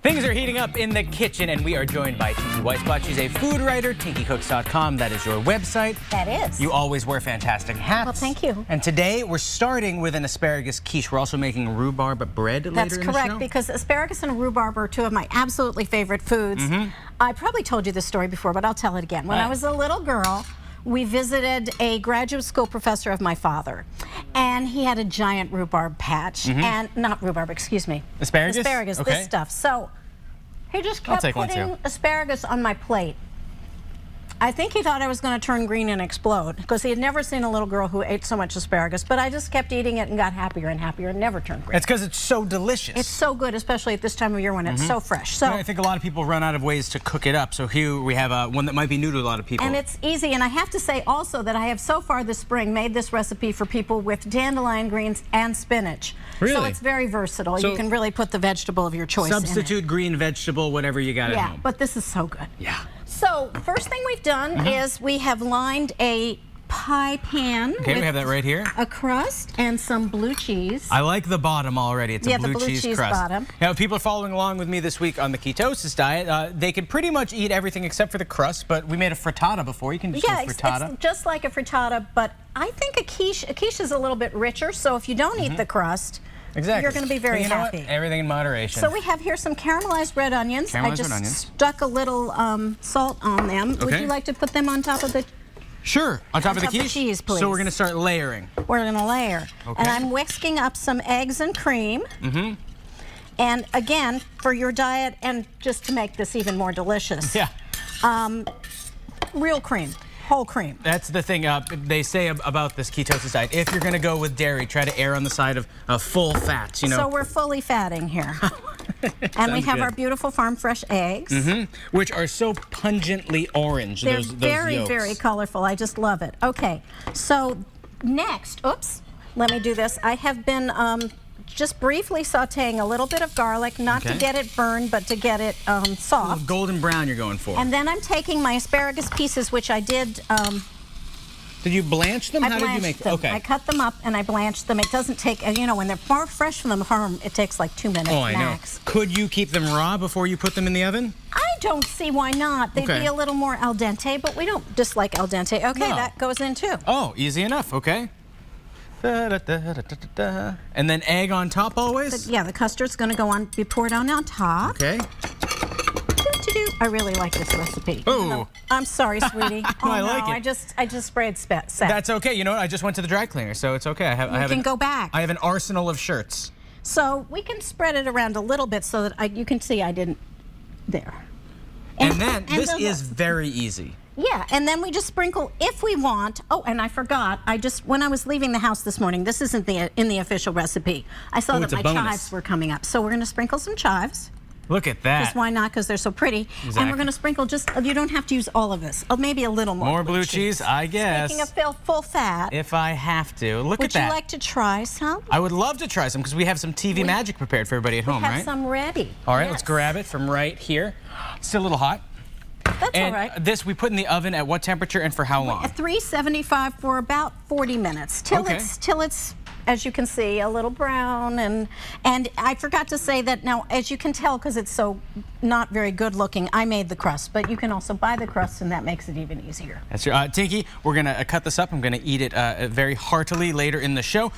Things are heating up in the kitchen, and we are joined by Tinky Weisblat. She's a food writer, tinkykooks.com. That is your website. That is. You always wear fantastic hats. Well, thank you. And today we're starting with an asparagus quiche. We're also making rhubarb bread later in the show. That's correct, because asparagus and rhubarb are two of my absolutely favorite foods. I probably told you this story before, but I'll tell it again. When I was a little girl, we visited a graduate school professor of my father, and he had a giant rhubarb patch, and not rhubarb, excuse me. Asparagus? Asparagus, Okay. this stuff. So he just kept putting asparagus on my plate. I think he thought I was going to turn green and explode, because he had never seen a little girl who ate so much asparagus, but I just kept eating it and got happier and happier and never turned green. It's because it's so delicious. It's so good, especially at this time of year when it's so fresh. So I think a lot of people run out of ways to cook it up, so here we have one that might be new to a lot of people. And it's easy, and I have to say also that I have so far this spring made this recipe for people with dandelion greens and spinach. Really? So it's very versatile. So you can really put the vegetable of your choice in it. Substitute green vegetable, whatever you got at home. Yeah, but this is so good. Yeah. So first thing we've done is we have lined a pie pan Okay, we have that right here. a crust and some blue cheese. I like the bottom already. It's a blue cheese crust. Bottom. Now, if people are following along with me this week on the ketosis diet, they can pretty much eat everything except for the crust, but we made a frittata before. You can just go frittata. It's just like a frittata, but I think a quiche is a little bit richer, so if you don't eat the crust, you're going to be very happy. Everything in moderation. So we have here some caramelized red onions. I just stuck a little salt on them. Okay. Would you like to put them on top of the... Sure, on top of the quiche? cheese, please. So we're going to start layering. We're going to layer. Okay. And I'm whisking up some eggs and cream. And again, for your diet, and just to make this even more delicious, real cream. Whole cream. That's the thing they say about this ketosis diet. If you're going to go with dairy, try to err on the side of full fats, you know. So we're fully fatting here. And we have our beautiful farm fresh eggs. Which are so pungently orange. They're those very, yolks. very colorful. I just love it. Okay, so next, let me do this. I have been just briefly sauteing a little bit of garlic, not to get it burned, but to get it soft. Golden brown you're going for. And then I'm taking my asparagus pieces, which I did... did you blanch them? How did you make them? Okay. I cut them up and I blanched them. It doesn't take, you know, when they're far fresh from the farm, it takes like 2 minutes max. Could you keep them raw before you put them in the oven? I don't see why not. They'd be a little more al dente, but we don't dislike al dente. Okay, that goes in too. Oh, easy enough. Okay. And then egg on top always? Yeah, the custard's going to be poured on top. Okay. I really like this recipe. Oh. I'm sorry, sweetie. No, I like it. I just sprayed Seth. That's okay. You know what? I just went to the dry cleaner, so it's okay. You can go back. I have an arsenal of shirts. So we can spread it around a little bit so that you can see I didn't. There. And then this is very easy. Yeah, and then we just sprinkle if we want. Oh, and I forgot. When I was leaving the house this morning, this isn't in the official recipe. I saw that my chives were coming up, so we're going to sprinkle some chives. Look at that. Just why not? Because they're so pretty. Exactly. And we're going to sprinkle you don't have to use all of this. Oh, maybe a little more. More blue cheese, I guess. Speaking of full fat. If I have to. Look at that. Would you like to try some? I would love to try some because we have some TV magic prepared for everybody at home, right? We have some ready. All right, let's grab it from right here. Still a little hot. That's all right. This we put in the oven at what temperature and for how long? At 375 for about 40 minutes. Till it's, as you can see, a little brown. And I forgot to say that now, as you can tell, because it's so not very good looking, I made the crust. But you can also buy the crust, and that makes it even easier. That's Tinky, we're going to cut this up. I'm going to eat it very heartily later in the show.